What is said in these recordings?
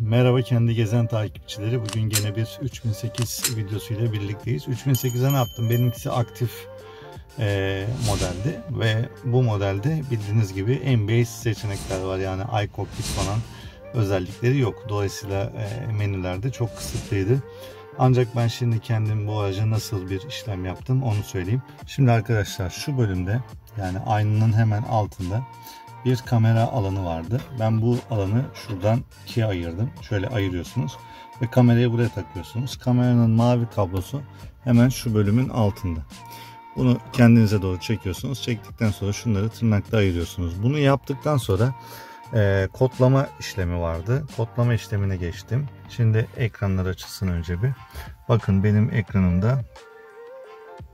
Merhaba kendi gezen takipçileri. Bugün gene bir 3008 videosuyla birlikteyiz. 3008'e ne yaptım? Benimkisi aktif modeldi ve bu modelde bildiğiniz gibi en basic seçenekler var. Yani iCockpit falan özellikleri yok. Dolayısıyla menülerde çok kısıtlıydı. Ancak ben şimdi kendim bu araca nasıl bir işlem yaptım onu söyleyeyim. Şimdi arkadaşlar şu bölümde, yani aynanın hemen altında bir kamera alanı vardı. Ben bu alanı şuradan ikiye ayırdım. Şöyle ayırıyorsunuz ve kamerayı buraya takıyorsunuz. Kameranın mavi kablosu hemen şu bölümün altında. Bunu kendinize doğru çekiyorsunuz. Çektikten sonra şunları tırnakla ayırıyorsunuz. Bunu yaptıktan sonra kodlama işlemi vardı. Kodlama işlemine geçtim. Şimdi ekranlar açılsın önce bir. Bakın benim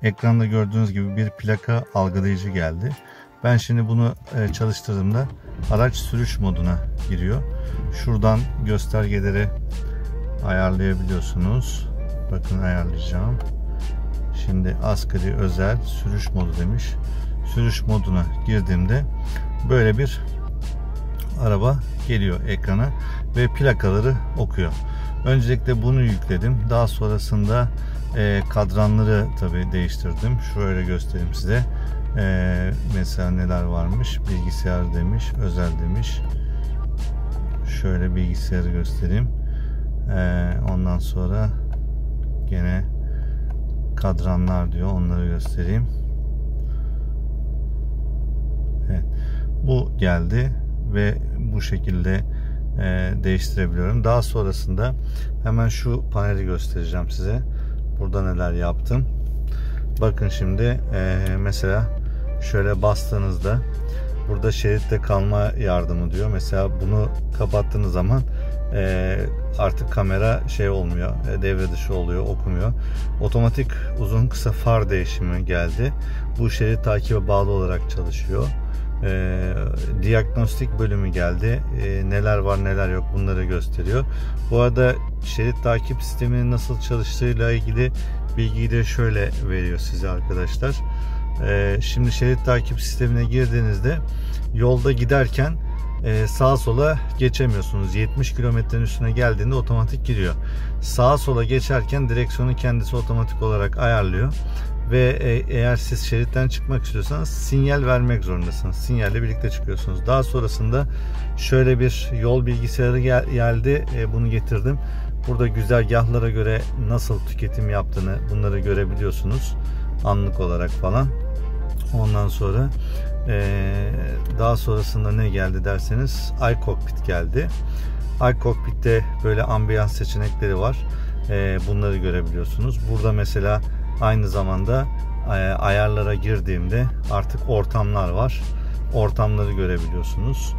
ekranda gördüğünüz gibi bir plaka algılayıcı geldi. Ben şimdi bunu çalıştırdığımda araç sürüş moduna giriyor. Şuradan göstergeleri ayarlayabiliyorsunuz. Bakın ayarlayacağım. Şimdi asgari özel sürüş modu demiş. Sürüş moduna girdiğimde böyle bir araba geliyor ekrana ve plakaları okuyor. Öncelikle bunu yükledim. Daha sonrasında kadranları tabii değiştirdim. Şöyle göstereyim size. Mesela neler varmış? Bilgisayar demiş, özel demiş. Şöyle bilgisayarı göstereyim. Ondan sonra gene kadranlar diyor. Onları göstereyim. Evet. Bu geldi ve bu şekilde değiştirebiliyorum. Daha sonrasında hemen şu paneli göstereceğim size. Burada neler yaptım. Bakın şimdi mesela şöyle bastığınızda burada şeritte kalma yardımı diyor. Mesela bunu kapattığınız zaman artık kamera şey olmuyor, devre dışı oluyor, okumuyor. Otomatik uzun kısa far değişimi geldi. Bu şerit takibe bağlı olarak çalışıyor. Diagnostik bölümü geldi. Neler var neler yok bunları gösteriyor. Bu arada şerit takip sisteminin nasıl çalıştığıyla ilgili bilgiyi de şöyle veriyor size arkadaşlar. Şimdi şerit takip sistemine girdiğinizde yolda giderken sağa sola geçemiyorsunuz. 70 kilometrenin üstüne geldiğinde otomatik gidiyor. Sağa sola geçerken direksiyonu kendisi otomatik olarak ayarlıyor. Ve eğer siz şeritten çıkmak istiyorsanız sinyal vermek zorundasınız. Sinyalle birlikte çıkıyorsunuz. Daha sonrasında şöyle bir yol bilgisayarı geldi. Bunu getirdim. Burada güzergahlara göre nasıl tüketim yaptığını bunları görebiliyorsunuz. Anlık olarak falan. Ondan sonra daha sonrasında ne geldi derseniz iCockpit geldi. iCockpit'te böyle ambiyans seçenekleri var. Bunları görebiliyorsunuz. Burada mesela aynı zamanda ayarlara girdiğimde artık ortamlar var. Ortamları görebiliyorsunuz.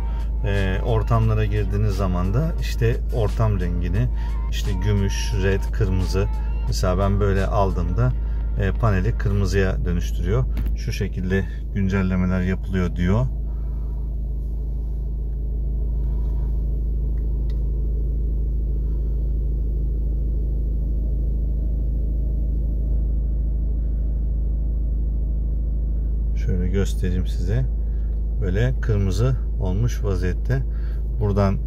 Ortamlara girdiğiniz zaman da işte ortam rengini, işte gümüş, red, kırmızı. Mesela ben böyle aldığımda paneli kırmızıya dönüştürüyor. Şu şekilde güncellemeler yapılıyor diyor. Şöyle göstereyim size. Böyle kırmızı olmuş vaziyette. Buradan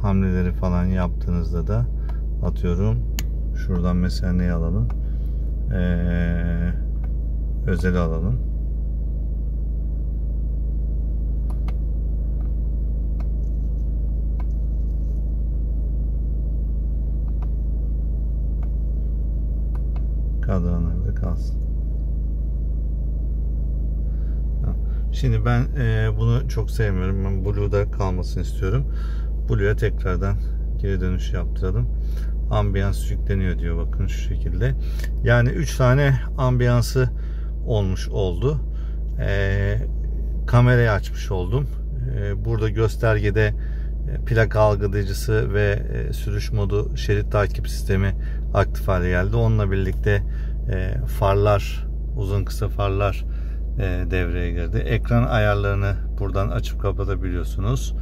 hamleleri falan yaptığınızda da atıyorum. Şuradan mesela neyi alalım? Özeli alalım. Kadranlarda kalsın. Şimdi ben bunu çok sevmiyorum. Ben Blue'da kalmasını istiyorum. Blue'ya tekrardan geri dönüş yaptıralım. Ambiyans yükleniyor diyor. Bakın şu şekilde. Yani 3 tane ambiyansı olmuş oldu. Kamerayı açmış oldum. Burada göstergede plaka algılayıcısı ve sürüş modu, şerit takip sistemi aktif hale geldi. Onunla birlikte farlar, uzun kısa farlar devreye girdi. Ekran ayarlarını buradan açıp kapatabiliyorsunuz.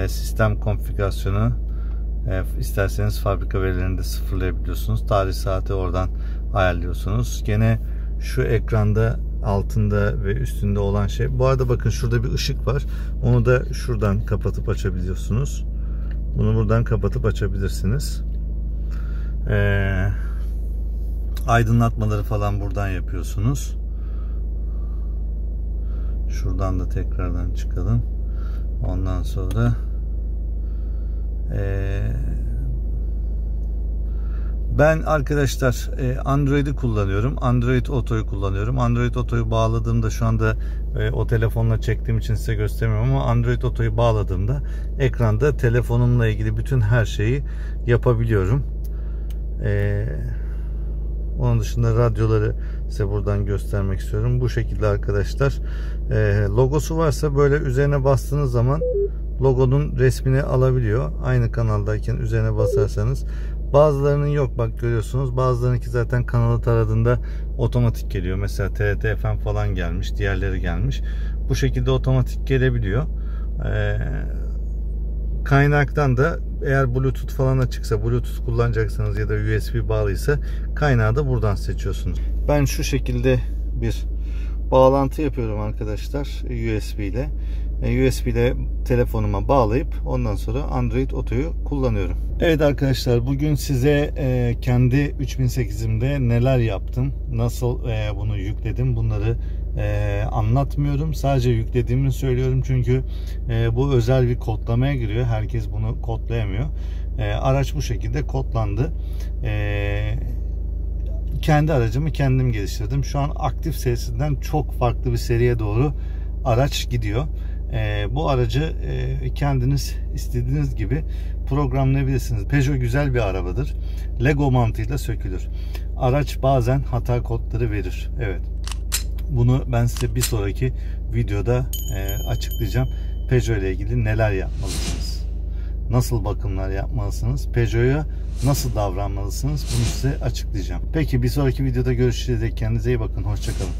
Sistem konfigürasyonu, isterseniz fabrika verilerini de sıfırlayabiliyorsunuz. Tarih saati oradan ayarlıyorsunuz. Gene şu ekranda altında ve üstünde olan şey. Bu arada bakın şurada bir ışık var. Onu da şuradan kapatıp açabiliyorsunuz. Bunu buradan kapatıp açabilirsiniz. Aydınlatmaları falan buradan yapıyorsunuz. Şuradan da tekrardan çıkalım. Ondan sonra ben arkadaşlar Android'i kullanıyorum. Android Auto'yu kullanıyorum. Android Auto'yu bağladığımda şu anda o telefonla çektiğim için size göstermiyorum ama Android Auto'yu bağladığımda ekranda telefonumla ilgili bütün her şeyi yapabiliyorum. Onun dışında radyoları size buradan göstermek istiyorum. Bu şekilde arkadaşlar. Logosu varsa böyle üzerine bastığınız zaman logonun resmini alabiliyor. Aynı kanaldayken üzerine basarsanız. Bazılarının yok, bak görüyorsunuz. Bazılarınınki zaten kanalı taradığında otomatik geliyor. Mesela TRT FM falan gelmiş. Diğerleri gelmiş. Bu şekilde otomatik gelebiliyor. Kaynaktan da eğer Bluetooth falan açıksa, Bluetooth kullanacaksanız ya da USB bağlıysa kaynağı da buradan seçiyorsunuz. Ben şu şekilde bir bağlantı yapıyorum arkadaşlar USB ile. USB ile telefonuma bağlayıp ondan sonra Android Auto'yu kullanıyorum. Evet arkadaşlar, bugün size kendi 3008'imde neler yaptım, nasıl bunu yükledim, bunları anlatmıyorum. Sadece yüklediğimi söylüyorum çünkü bu özel bir kodlamaya giriyor. Herkes bunu kodlayamıyor. Araç bu şekilde kodlandı. Kendi aracımı kendim geliştirdim. Şu an aktif serisinden çok farklı bir seriye doğru araç gidiyor. Bu aracı kendiniz istediğiniz gibi programlayabilirsiniz. Peugeot güzel bir arabadır. Lego mantığıyla sökülür. Araç bazen hata kodları verir. Evet. Bunu ben size bir sonraki videoda açıklayacağım. Peugeot ile ilgili neler yapmalısınız? Nasıl bakımlar yapmalısınız? Peugeot'a nasıl davranmalısınız? Bunu size açıklayacağım. Peki bir sonraki videoda görüşürüz. Kendinize iyi bakın. Hoşça kalın.